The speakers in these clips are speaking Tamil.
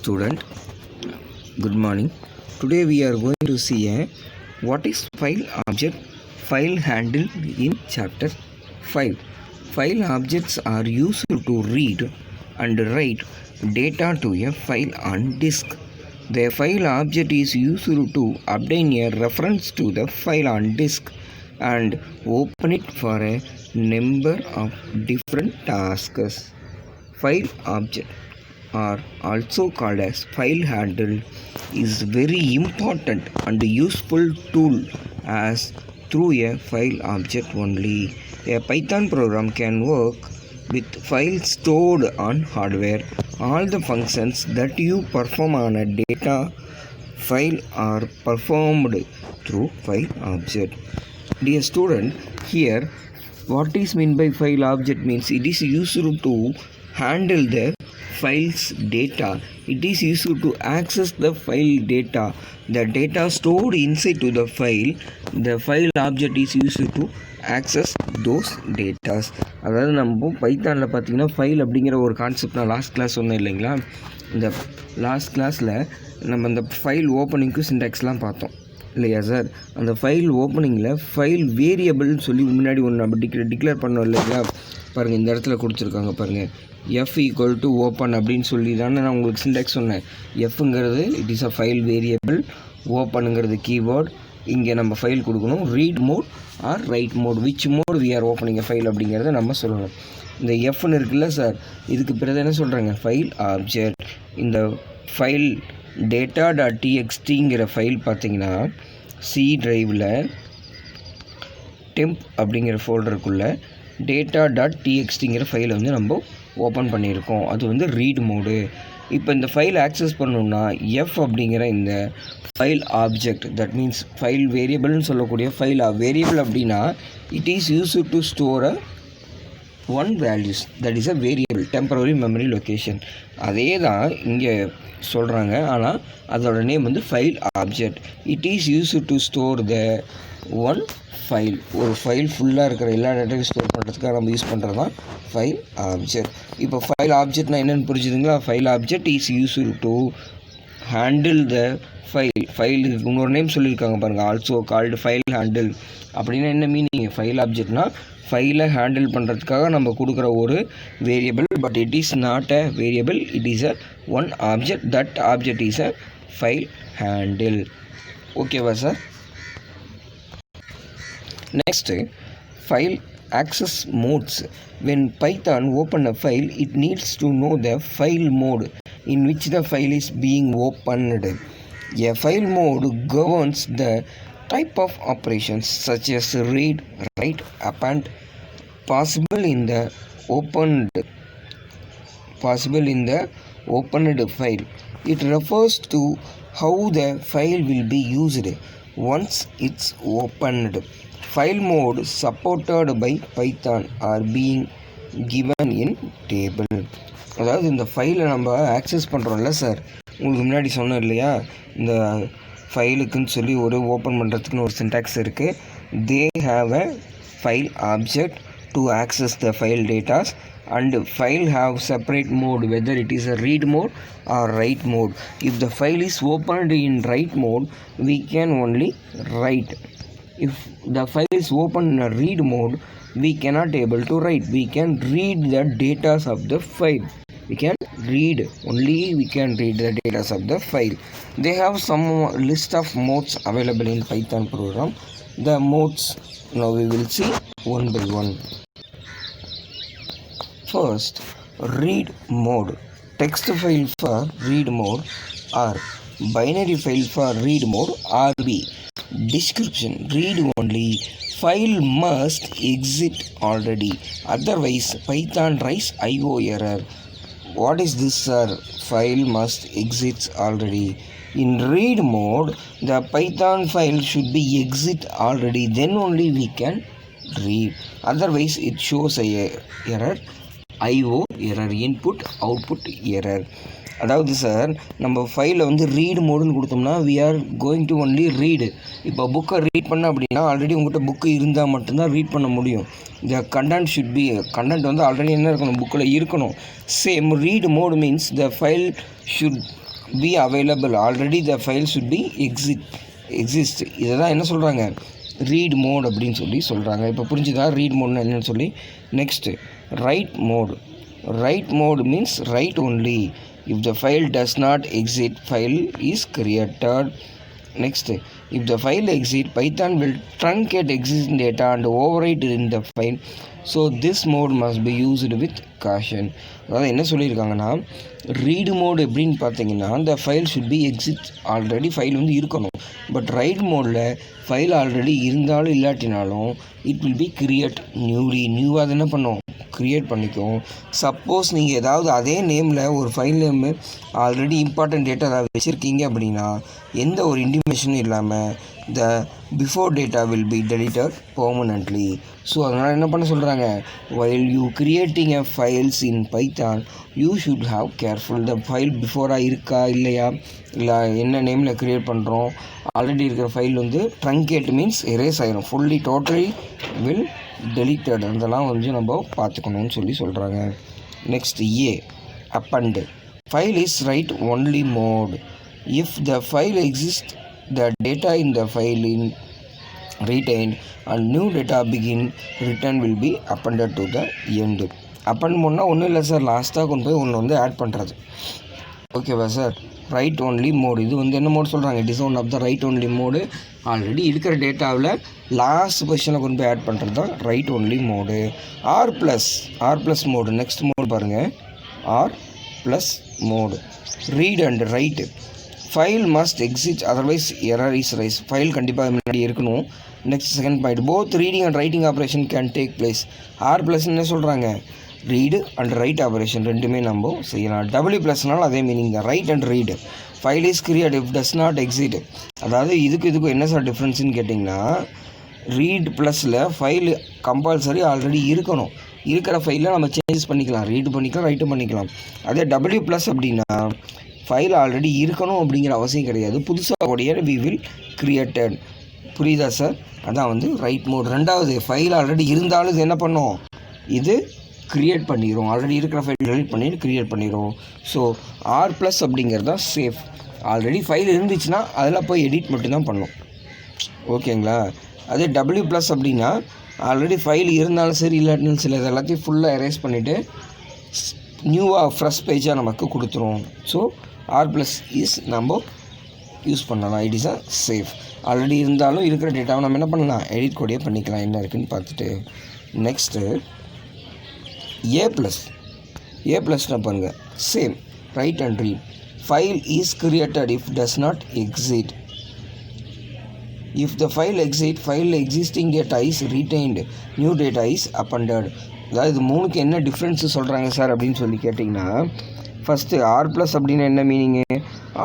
Student, good morning. Today we are going to see what is file object, file handle in chapter 5. File objects are used to read and write data to a file on disk. The file object is used to obtain a reference to the file on disk and open it for a number of different tasks. File object, are also called as file handle, is very important and useful tool as through a file object only. A Python program can work with files stored on hardware. All the functions that you perform on a data file are performed through file object. Dear student, here what is meant by file object means it is used to handle the files data. It is used to access the file data. The data stored inside to the file object is used to access those data. அதாவது நம்ம பைத்தானில் பார்த்தீங்கன்னா ஃபைல் அப்படிங்கிற ஒரு கான்செப்ட் நான் லாஸ்ட் கிளாஸ் சொன்னேன் இல்லைங்களா. இந்த லாஸ்ட் கிளாஸில் நம்ம இந்த ஃபைல் ஓப்பனிங்க்கு சின்டாக்ஸ்லாம் பார்த்தோம் இல்லையா சார். அந்த ஃபைல் ஓப்பனிங்கில் ஃபைல் வேரியபிள்னு சொல்லி முன்னாடி ஒன்று நம்ம டிக்ளேர் பண்ணோம் இல்லைங்களா. பாருங்கள், இந்த இடத்துல கொடுத்துருக்காங்க பாருங்கள், எஃப் ஈக்குவல் டு ஓப்பன் அப்படின்னு சொல்லி தானே நான் உங்களுக்கு சின்டாக்ஸ் சொன்னேன். எஃப்ங்கிறது it is a file variable, ஓப்பனுங்கிறது கீவேர்ட். இங்கே நம்ம ஃபைல் கொடுக்கணும், read mode or write mode, which mode we are opening file அப்படிங்கிறத நம்ம சொல்லணும். இந்த எஃப்னு இருக்குல்ல சார், இதுக்கு பிறகு என்ன சொல்கிறாங்க, ஃபைல் ஆப்ஜெக்ட். இந்த ஃபைல் டேட்டா டாட் டிஎக்ஸ்டிங்கிற ஃபைல் பார்த்தீங்கன்னா சி ட்ரைவில் டெம்ப் அப்படிங்கிற ஃபோல்டருக்குள்ளே டேட்டா டாட் டிஎக்ஸ்டிங்கிற ஃபைலை வந்து நம்ம ஓப்பன் பண்ணியிருக்கோம். அது வந்து ரீட் மோடு. இப்போ இந்த ஃபைல் ஆக்சஸ் பண்ணணுன்னா எஃப் அப்படிங்கிற இந்த file object, that means file வேரியபிள்னு சொல்லக்கூடிய ஃபைல் வேரியபிள் அப்படின்னா it is use to store one values, that is a variable, temporary memory location. அதே தான் இங்கே சொல்கிறாங்க, ஆனால் அதோட நேம் வந்து file object. It is use to store the one file. ஒரு ஃபைல் ஃபுல்லாக இருக்கிற எல்லா டேட்டாவையும் ஸ்டோர் பண்ணுறதுக்காக நம்ம யூஸ் பண்ணுறது தான் ஃபைல் ஆப்ஜெக்ட். இப்போ ஃபைல் ஆப்ஜெக்ட்னா என்னென்னு புரிஞ்சுதுங்களா. File object is use to handle the ஃபைலுக்கு இன்னொரு நேம் சொல்லியிருக்காங்க பாருங்கள், ஆல்சோ கால்டு ஃபைல் ஹேண்டில். அப்படின்னா என்ன மீனிங், ஃபைல் ஆப்ஜெக்ட்னா ஃபைலை ஹேண்டில் பண்ணுறதுக்காக நம்ம கொடுக்குற ஒரு variable, but it is not a variable, it is a one object. That object is a file handle. ஓகேவா sir. Next, file access modes. When Python open a file, it needs to know the file mode in which the file is being opened. A file mode governs the type of operations such as read, write, append possible in the opened file. It refers to how the file will be used once it's opened. File mode supported by Python are being given in table. அதாவது இந்த ஃபைலை நம்ம ஆக்சஸ் பண்ணுறோம்ல சார், உங்களுக்கு முன்னாடி சொன்னோம் இல்லையா, இந்த ஃபைலுக்குன்னு சொல்லி ஒரு ஓப்பன் பண்ணுறதுக்குன்னு ஒரு சின்டாக்ஸ் இருக்குது. தே have a file object to access the file datas and file have separate mode, whether it is a read mode or write mode. If the file is opened in write mode, we can only write. If the file is open in a read mode, we cannot able to write. We can read the data of the file. We can read the data of the file. They have some list of modes available in Python program. The modes now we will see one by one. First, read mode. Text file for read mode or binary file for read mode RB. Description, read only. File must exit already, otherwise Python writes IO error. What is this, sir? File must exit already. In read mode, the Python file should be exit already, then only we can read. Otherwise it shows a error, IO error, input output error. அதாவது சார், நம்ம ஃபைலில் வந்து ரீட் மோடுன்னு கொடுத்தோம்னா we are going to only read. இப்போ புக்கை ரீட் பண்ண அப்படின்னா ஆல்ரெடி உங்கள்கிட்ட புக்கு இருந்தால் மட்டும்தான் ரீட் பண்ண முடியும். The content should be, content வந்து ஆல்ரெடி என்ன இருக்கணும், புக்கில் இருக்கணும். Same read mode means the file should be available already the file should be exist. இதை தான் என்ன சொல்கிறாங்க, ரீட் மோட் அப்படின்னு சொல்கிறாங்க. இப்போ புரிஞ்சுதா ரீட் மோட்னு என்னன்னு சொல்லி. Next right mode. Right mode means right only if the file does not exist file is created. Next, if the file exists, Python will truncate existing data and overwrite it in the file. So this mode must be used with caution. அதாவது என்ன சொல்லியிருக்காங்கன்னா, ரீடு மோடு எப்படின்னு பார்த்தீங்கன்னா, அந்த file should be exit already file வந்து இருக்கணும். பட் ரைட் மோடில் ஃபைல் ஆல்ரெடி இருந்தாலும் இல்லாட்டினாலும் இட் வில் பி கிரியேட் நியூவாக அது என்ன பண்ணும், க்ரியேட் பண்ணிக்கும். சப்போஸ் நீங்கள் ஏதாவது அதே நேமில் ஒரு file name already important data ஏதாவது வச்சுருக்கீங்க அப்படின்னா எந்த ஒரு இன்டிமேஷனும் இல்லாமல் the before data will be deleted permanently. So அதனால் என்ன பண்ண சொல்கிறாங்க, while you creating a files in Python you should have careful. The file பிஃபோராக இருக்கா இல்லையா, இல்லை என்ன நேமில் க்ரியேட் பண்ணுறோம், ஆல்ரெடி இருக்கிற ஃபைல் வந்து ட்ரங்கேட் மீன்ஸ் எரேஸ் ஆகிடும், ஃபுல்லி டோட்டலி வில் டெலிட்டட். அதெல்லாம் வந்து நம்ம பார்த்துக்கணும்னு சொல்கிறாங்க. Next append. File is write only mode. If the file exists, the data in the file in retained and new data begin return will be appended to the end. append பண்ணால் ஒன்றும் இல்லை சார், லாஸ்ட்டாக கொண்டு போய் ஒன்று வந்து ஆட் பண்ணுறது. ஓகேவா சார். ரைட் ஒன்லி மோடு, இது வந்து என்ன மோடு சொல்கிறாங்க, it is one of the write only mode. Already இருக்கிற டேட்டாவில் லாஸ்ட் பொசிஷனில் கொண்டு போய் ஆட் பண்ணுறது தான் write only mode. R plus mode. Next mode பாருங்கள், R plus mode. Read and write. File must exist otherwise error is rise. ஃபைல் கண்டிப்பாக முன்னாடி இருக்கணும். Next second point, both reading and writing operation can take place. R plus என்ன சொல்கிறாங்க, ரீடு அண்ட் ரைட் ஆப்ரேஷன் ரெண்டுமே நம்ம செய்யலாம். டபிள்யூ ப்ளஸ்னாலும் அதே மீனிங் தான், right and read. File is create if does not exit. அதாவது இதுக்கும் என்ன சார் டிஃப்ரென்ஸ்னு கேட்டிங்கன்னா, ரீட் ப்ளஸில் ஃபைல் கம்பல்சரி ஆல்ரெடி இருக்கணும், இருக்கிற ஃபைலில் நம்ம சேஞ்சஸ் பண்ணிக்கலாம், ரீடு பண்ணிக்கலாம், ரைட்டு பண்ணிக்கலாம். அதே டபிள்யூ ப்ளஸ் அப்படின்னா ஃபைல் ஆல்ரெடி இருக்கணும் அப்படிங்கிற அவசியம் கிடையாது, புதுசாக கூடிய வி வில் கிரியேட்டட். புரியுதா சார். அதான் வந்து ரைட் மோட். ரெண்டாவது, ஃபைல் ஆல்ரெடி இருந்தாலும் இது என்ன பண்ணும், இது க்ரியேட் பண்ணிடும், ஆல்ரெடி இருக்கிற ஃபைல் டெலிட் பண்ணிட்டு க்ரியேட் பண்ணிடும். ஸோ ஆர் ப்ளஸ் அப்படிங்கிறது தான் சேஃப். ஆல்ரெடி ஃபைல் இருந்துச்சுன்னா அதில் போய் எடிட் மட்டும்தான் பண்ணும். ஓகேங்களா. அதே டபிள்யூ ப்ளஸ் அப்படின்னா ஆல்ரெடி ஃபைல் இருந்தாலும் சரி இல்லாட்டினாலும் சரி இது எல்லாத்தையும் ஃபுல்லாக எரேஸ் பண்ணிவிட்டு நியூவாக ஃப்ரெஷ் பேஜாக நமக்கு கொடுத்துரும். ஸோ ஆர் ப்ளஸ் இஸ் நம்ம யூஸ் பண்ணலாம், it is a safe. Already இருந்தாலும் இருக்கிற டேட்டாவை நம்ம என்ன பண்ணலாம், எடிட் கூடயே பண்ணிக்கலாம் என்ன இருக்குதுன்னு பார்த்துட்டு. நெக்ஸ்ட்டு ஏ ப்ளஸ்னா பாருங்கள், same write and read. File is created if does not exist. If the file exist, file existing data is retained, new data is appended. அதாவது இது மூணுக்கு என்ன டிஃப்ரென்ஸு சொல்கிறாங்க சார் அப்படின்னு சொல்லி கேட்டிங்கன்னா, ஃபஸ்ட்டு ஆர் ப்ளஸ் அப்படின்னா என்ன மீனிங்கு,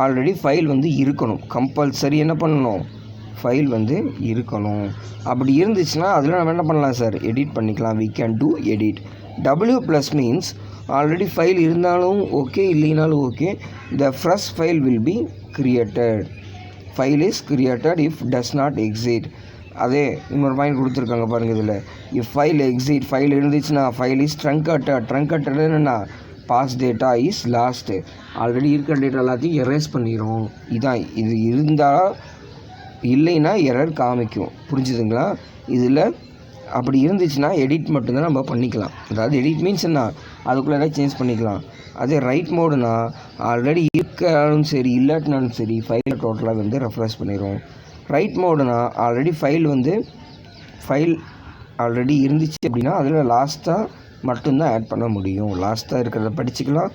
ஆல்ரெடி ஃபைல் வந்து இருக்கணும், கம்பல்சரி என்ன பண்ணணும், ஃபைல் வந்து இருக்கணும். அப்படி இருந்துச்சுன்னா அதில் நம்ம என்ன பண்ணலாம் சார், எடிட் பண்ணிக்கலாம், we can do edit. W plus means already file இருந்தாலும் ஓகே இல்லைனாலும் okay, the fresh file will be created. File is created if does not exist. அதே இன்னொரு பாயிண்ட் கொடுத்துருக்காங்க பாருங்கள் இதில், இஃப் ஃபைல் எக்ஸிட், ஃபைல் இருந்துச்சுன்னா ஃபைல் இஸ் ட்ரங்கட்டட் என்னென்னா past data is lost, already இருக்கிற டேட்டா எல்லாத்தையும் எரேஸ் பண்ணிடும். இதான் இது இருந்தால், இல்லைன்னா எரர் காமிக்கும். புரிஞ்சுதுங்களா. இதில் அப்படி இருந்துச்சுன்னா எடிட் மட்டும்தான் நம்ம பண்ணிக்கலாம். அதாவது எடிட் மீன்ஸ் என்ன, அதுக்குள்ளே ஏதாவது சேஞ்ச் பண்ணிக்கலாம். அதே ரைட் மோடுனா ஆல்ரெடி இருக்காலும் சரி இல்லாட்டினாலும் சரி ஃபைலை டோட்டலாக வந்து ரெஃப்ரெஷ் பண்ணிடும். ரைட் மோடுனா ஆல்ரெடி ஃபைல் ஆல்ரெடி இருந்துச்சு அப்படின்னா அதில் லாஸ்ட்டாக மட்டும்தான் ஆட் பண்ண முடியும். லாஸ்ட்டாக இருக்கிறத படிச்சுக்கலாம்,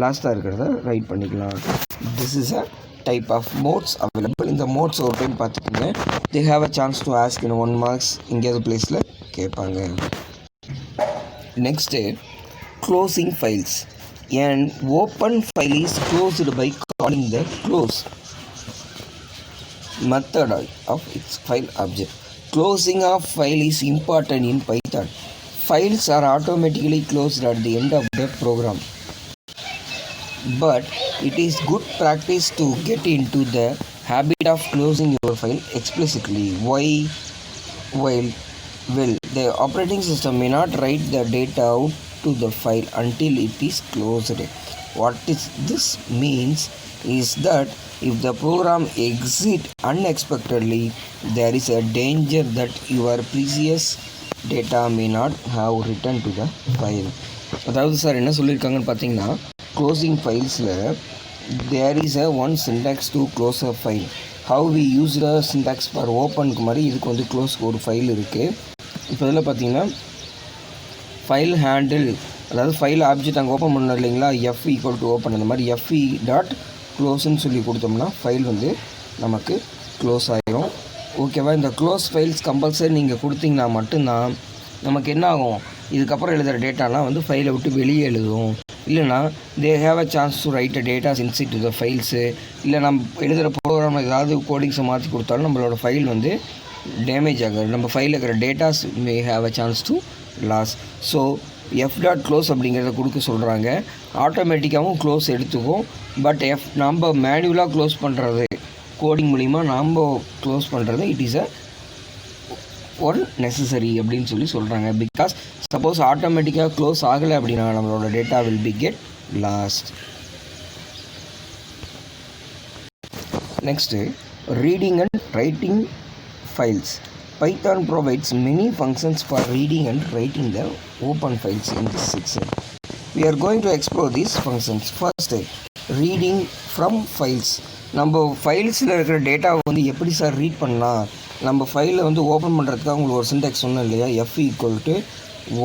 லாஸ்ட்டாக இருக்கிறத ரைட் பண்ணிக்கலாம். This is a type of modes available. இந்த மோட்ஸ் ஒரு டைம் பார்த்துக்கோங்க. They have a chance to ask in 1 marks எங்கேயாவது பிளேஸில் கேட்பாங்க. Next closing files. An open file is closed by calling the close method of its file object. Closing of file is important in Python. Files are automatically closed at the end of the program. But it is good practice to get into the habit of closing your file explicitly. Why? Well, the operating system may not write the data out to the file until it is closed. What is this means? is that if the program exits unexpectedly, there is a danger that your precious data may not have returned to the file. அதாவது சார் என்ன சொல்லியிருக்காங்கன்னு பார்த்தீங்கன்னா, க்ளோசிங் ஃபைல்ஸில் there is a one syntax to close a file. How we use the syntax for ஓப்பனுக்கு மாதிரி இதுக்கு வந்து க்ளோஸ்க்கு ஒரு ஃபைல் இருக்குது. இப்போ இதில் பார்த்தீங்கன்னா ஃபைல் ஹேண்டில், அதாவது ஃபைல் ஆப்ஜெக்ட் அங்கே ஓப்பன் பண்ணோம் இல்லைங்களா, எஃப் ஈக்குவல் டு ஓப்பன், அந்த மாதிரி எஃப்இ டாட் க்ளோஸ்ன்னு சொல்லி கொடுத்தோம்னா ஃபைல் வந்து நமக்கு க்ளோஸ் ஆகிடும். ஓகேவா? இந்த க்ளோஸ் ஃபைல்ஸ் கம்பல்சரி நீங்கள் கொடுத்தீங்கன்னா மட்டும்தான் நமக்கு என்ன ஆகும், இதுக்கப்புறம் எழுதுகிற டேட்டாலாம் வந்து ஃபைலை விட்டு வெளியே எழுதும். இல்லைனா தே have a chance to right a datas inside to the files. இல்லை நம்ம எழுதுகிற ப்ரோக்ராம் ஏதாவது கோடிங்ஸை மாற்றி கொடுத்தாலும் நம்மளோட ஃபைல் வந்து டேமேஜ் ஆகாது. நம்ம ஃபைலில் இருக்கிற datas may have a chance to loss. So f dot close அப்படிங்கிறத கொடுக்க சொல்கிறாங்க. ஆட்டோமேட்டிக்காகவும் க்ளோஸ் எடுத்துக்கும். பட் நம்ம மேனுவலாக க்ளோஸ் பண்ணுறது, கோடிங் மூலிமா நாம் க்ளோஸ் பண்ணுறது it is a one necessary அப்படின்னு சொல்லி சொல்கிறாங்க. பிகாஸ் சப்போஸ் ஆட்டோமேட்டிக்காக க்ளோஸ் ஆகலை அப்படின்னா நம்மளோட data will B get lost. Next reading and writing files. Python provides many functions for reading and writing the open files in this section. We are going to explore these functions. First, reading from files. நம்ம ஃபைல்ஸில் இருக்கிற டேட்டாவை வந்து எப்படி சார் ரீட் பண்ணலாம்? நம்ம ஃபைலை வந்து ஓப்பன் பண்ணுறதுக்காக உங்களுக்கு ஒரு சின்டாக்ஸ் சொன்னோம் இல்லையா, f equal to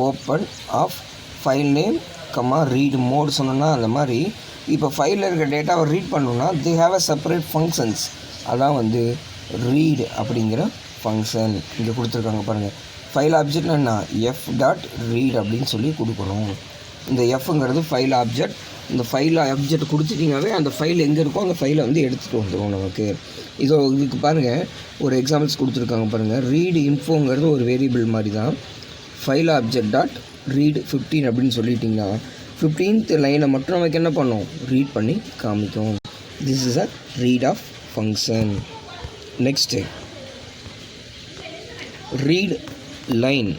open of file name comma read mode சொன்னோன்னா, அந்த மாதிரி இப்போ ஃபைலில் இருக்கிற டேட்டாவை ரீட் பண்ணணுன்னா they have a separate functions. அதான் வந்து ரீட் அப்படிங்கிற ஃபங்க்ஷன் இங்கே கொடுத்துருக்காங்க பாருங்கள். ஃபைல் ஆப்ஜெக்ட்னா என்ன, எஃப் டாட் ரீட் அப்படின்னு சொல்லி கொடுக்குறோம். இந்த எஃப்ங்கிறது ஃபைல் ஆப்ஜெக்ட். இந்த ஃபைல் ஆப்ஜெக்ட் கொடுத்துட்டிங்கனாவே அந்த ஃபைல் எங்கே இருக்கோ அந்த ஃபைலை வந்து எடுத்துகிட்டு வந்துடும் நமக்கு. இதுக்கு பாருங்கள் ஒரு எக்ஸாம்பிள்ஸ் கொடுத்துருக்காங்க பாருங்கள். ரீட் இன்ஃபோங்கிறது ஒரு வேரியபிள் மாதிரி தான். ஃபைல் ஆப்ஜெக்ட் டாட் ரீட் 15 அப்படின்னு சொல்லிட்டிங்கன்னா 15th லைனை மட்டும் நமக்கு என்ன பண்ணும், ரீட் பண்ணி காமிக்கும். This is a read of function. Next read line.